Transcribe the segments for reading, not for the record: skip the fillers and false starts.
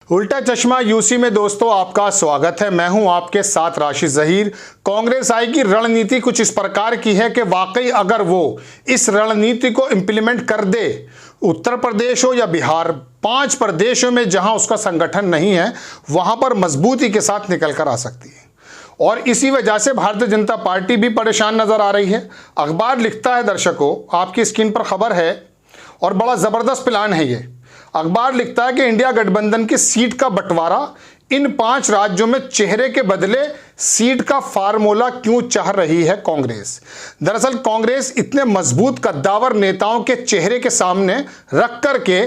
उल्टा चश्मा यूसी में दोस्तों आपका स्वागत है। मैं हूं आपके साथ राशिद जहीर। कांग्रेस आई की रणनीति कुछ इस प्रकार की है कि वाकई अगर वो इस रणनीति को इंप्लीमेंट कर दे, उत्तर प्रदेश हो या बिहार, 5 प्रदेशों में जहां उसका संगठन नहीं है वहां पर मजबूती के साथ निकल कर आ सकती है। और इसी वजह से भारतीय जनता पार्टी भी परेशान नजर आ रही है। अखबार लिखता है, दर्शकों आपकी स्क्रीन पर खबर है और बड़ा जबरदस्त प्लान है ये। अखबार लिखता है कि इंडिया गठबंधन की सीट का बंटवारा इन 5 राज्यों में चेहरे के बदले सीट का फार्मूला क्यों चाह रही है कांग्रेस। दरअसल कांग्रेस इतने मजबूत कद्दावर नेताओं के चेहरे के सामने रख करके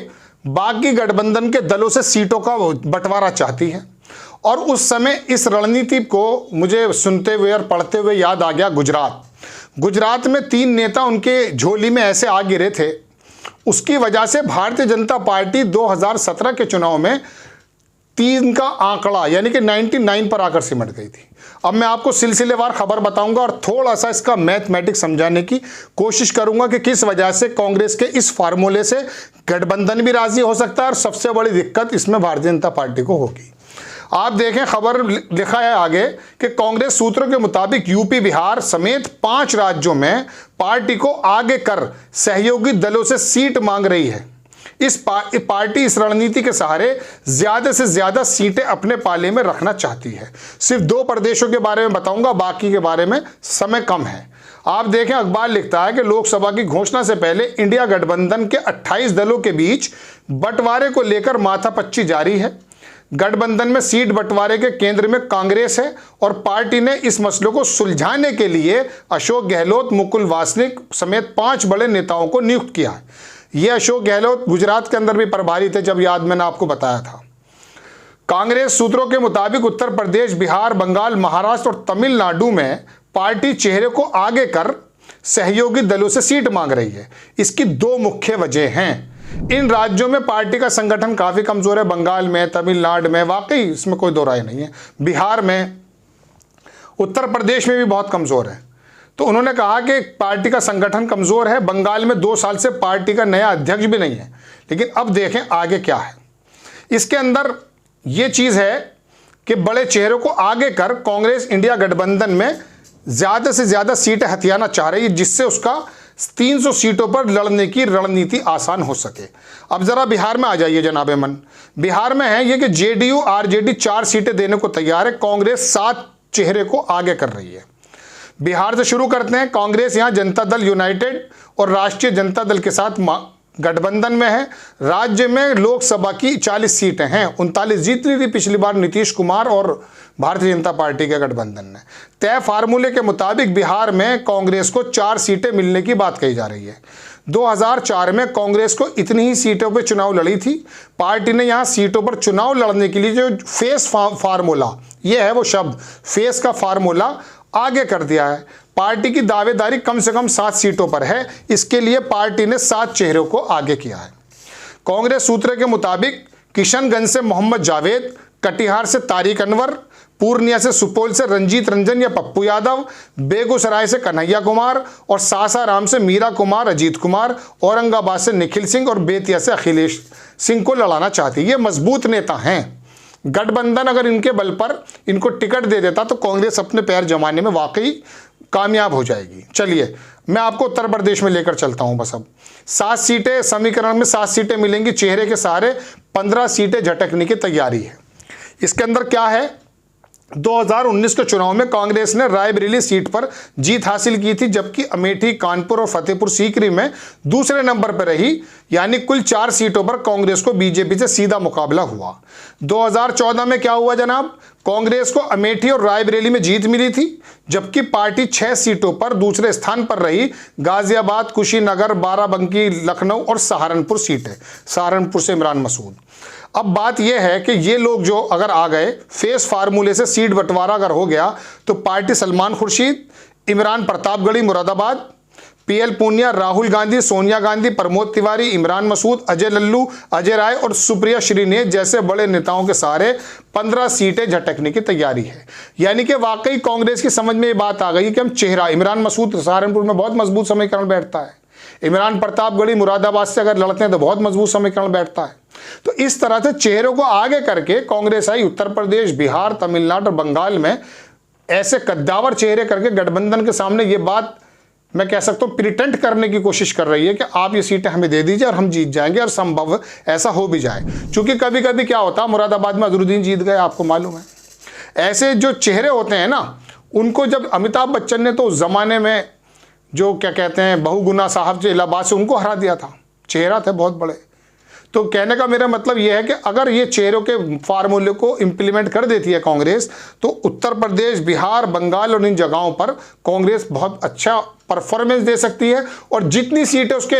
बाकी गठबंधन के दलों से सीटों का बंटवारा चाहती है। और उस समय इस रणनीति को मुझे सुनते हुए और पढ़ते हुए याद आ गया गुजरात में 3 नेता उनके झोली में ऐसे आ गिरे थे। उसकी वजह से भारतीय जनता पार्टी 2017 के चुनाव में 3 का आंकड़ा यानी कि 99 पर आकर सिमट गई थी। अब मैं आपको सिलसिलेवार खबर बताऊंगा और थोड़ा सा इसका मैथमेटिक्स समझाने की कोशिश करूंगा कि किस वजह से कांग्रेस के इस फार्मूले से गठबंधन भी राजी हो सकता है और सबसे बड़ी दिक्कत इसमें भारतीय जनता पार्टी को होगी। आप देखें, खबर लिखा है आगे कि कांग्रेस सूत्रों के मुताबिक यूपी, बिहार समेत 5 राज्यों में पार्टी को आगे कर सहयोगी दलों से सीट मांग रही है। पार्टी इस रणनीति के सहारे ज्यादा से ज्यादा सीटें अपने पाले में रखना चाहती है। सिर्फ 2 प्रदेशों के बारे में बताऊंगा, बाकी के बारे में समय कम है। आप देखें, अखबार लिखता है कि लोकसभा की घोषणा से पहले इंडिया गठबंधन के 28 दलों के बीच बंटवारे को लेकर माथापच्ची जारी है। गठबंधन में सीट बंटवारे के केंद्र में कांग्रेस है और पार्टी ने इस मसले को सुलझाने के लिए अशोक गहलोत, मुकुल वासनिक समेत 5 बड़े नेताओं को नियुक्त किया है। ये अशोक गहलोत गुजरात के अंदर भी प्रभारी थे, जब याद मैंने आपको बताया था। कांग्रेस सूत्रों के मुताबिक उत्तर प्रदेश, बिहार, बंगाल, महाराष्ट्र और तमिलनाडु में पार्टी चेहरे को आगे कर सहयोगी दलों से सीट मांग रही है। इसकी 2 मुख्य वजह हैं। इन राज्यों में पार्टी का संगठन काफी कमजोर है। बंगाल में, तमिलनाडु में, वाकई इसमें कोई दो राय नहीं है। बिहार में, उत्तर प्रदेश में भी बहुत कमजोर है। तो उन्होंने कहा कि पार्टी का संगठन कमजोर है। बंगाल में 2 साल से पार्टी का नया अध्यक्ष भी नहीं है। लेकिन अब देखें आगे क्या है। इसके अंदर यह चीज है कि बड़े चेहरों को आगे कर कांग्रेस इंडिया गठबंधन में ज्यादा से ज्यादा सीटें हथियाना चाह रही है, जिससे उसका 300 सीटों पर लड़ने की रणनीति आसान हो सके। अब जरा बिहार में आ जाइए जनाबे मन। बिहार में है ये कि जेडीयू आरजेडी 4 सीटें देने को तैयार है। कांग्रेस 7 चेहरे को आगे कर रही है। बिहार से शुरू करते हैं। कांग्रेस यहां जनता दल यूनाइटेड और राष्ट्रीय जनता दल के साथ गठबंधन में है। राज्य में लोकसभा की 40 सीटें हैं। 39 जीत ली थी पिछली बार नीतीश कुमार और भारतीय जनता पार्टी के गठबंधन ने। तय फार्मूले के मुताबिक बिहार में कांग्रेस को 4 सीटें मिलने की बात कही जा रही है। 2004 में कांग्रेस को इतनी ही सीटों पर चुनाव लड़ी थी। पार्टी ने यहां सीटों पर चुनाव लड़ने के लिए जो फेस फार्मूला, यह है वो शब्द, फेस का फार्मूला आगे कर दिया है। पार्टी की दावेदारी कम से कम 7 सीटों पर है। इसके लिए पार्टी ने 7 चेहरों को आगे किया है। कांग्रेस सूत्रों के मुताबिक किशनगंज से मोहम्मद जावेद, कटिहार से तारिक अनवर, पूर्णिया से सुपौल से रंजीत रंजन या पप्पू यादव, बेगूसराय से कन्हैया कुमार और सासाराम से मीरा कुमार, अजीत कुमार, औरंगाबाद से निखिल सिंह और बेतिया से अखिलेश सिंह को लड़ाना चाहती है। ये मजबूत नेता हैं। गठबंधन अगर इनके बल पर इनको टिकट दे देता तो कांग्रेस अपने पैर जमाने में वाकई कामयाब हो जाएगी। चलिए मैं आपको उत्तर प्रदेश में लेकर चलता हूं। बस अब 7 सीटें, समीकरण में 7 सीटें मिलेंगी। चेहरे के सहारे 15 सीटें झटकने की तैयारी है। इसके अंदर क्या है, 2019 के चुनाव में कांग्रेस ने रायबरेली सीट पर जीत हासिल की थी, जबकि अमेठी, कानपुर और फतेहपुर सीकरी में दूसरे नंबर पर रही। यानी कुल 4 सीटों पर कांग्रेस को बीजेपी से सीधा मुकाबला हुआ। 2014 में क्या हुआ जनाब, कांग्रेस को अमेठी और रायबरेली में जीत मिली थी, जबकि पार्टी 6 सीटों पर दूसरे स्थान पर रही। गाजियाबाद, कुशीनगर, बाराबंकी, लखनऊ और सहारनपुर सीटें। सहारनपुर से इमरान मसूद। अब बात यह है कि ये लोग जो अगर आ गए, फेस फार्मूले से सीट बंटवारा अगर हो गया, तो पार्टी सलमान खुर्शीद, इमरान प्रतापगढ़ी मुरादाबाद, पीएल पूनिया, राहुल गांधी, सोनिया गांधी, प्रमोद तिवारी, इमरान मसूद, अजय लल्लू, अजय राय और सुप्रिया श्रीनेत जैसे बड़े नेताओं के सहारे 15 सीटें झटकने की तैयारी है। यानी कि वाकई कांग्रेस की समझ में ये बात आ गई कि हम चेहरा, इमरान मसूद सहारनपुर में बहुत मजबूत समीकरण बैठता है। इमरान प्रतापगढ़ी मुरादाबाद से अगर लड़ते हैं तो बहुत मजबूत समीकरण बैठता है। तो इस तरह से चेहरों को आगे करके कांग्रेस आई उत्तर प्रदेश, बिहार, तमिलनाडु और बंगाल में ऐसे कद्दावर चेहरे करके गठबंधन के सामने ये बात मैं कह सकता हूं प्रिटेंड करने की कोशिश कर रही है कि आप ये सीटें हमें दे दीजिए और हम जीत जाएंगे, और संभव ऐसा हो भी जाए। क्योंकि कभी कभी क्या होता है, मुरादाबाद में अजरुद्दीन जीत गए, आपको मालूम है। ऐसे जो चेहरे होते हैं ना, उनको जब अमिताभ बच्चन ने तो उस जमाने में जो क्या कहते हैं बहुगुना साहब जो इलाहाबाद से उनको हरा दिया था, चेहरा थे बहुत बड़े। तो कहने का मेरा मतलब यह है कि अगर ये चेहरों के फार्मूले को इंप्लीमेंट कर देती है कांग्रेस, तो उत्तर प्रदेश, बिहार, बंगाल और इन जगहों पर कांग्रेस बहुत अच्छा परफॉर्मेंस दे सकती है, और जितनी सीटें उसके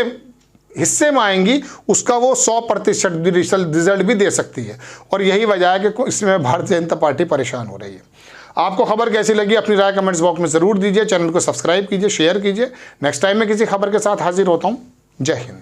हिस्से में आएंगी उसका वो 100% रिजल्ट भी दे सकती है। और यही वजह है कि इसमें भारतीय जनता पार्टी परेशान हो रही है। आपको खबर कैसी लगी अपनी राय कमेंट्स बॉक्स में ज़रूर दीजिए। चैनल को सब्सक्राइब कीजिए, शेयर कीजिए। नेक्स्ट टाइम मैं किसी खबर के साथ हाजिर होता हूँ। जय हिंद।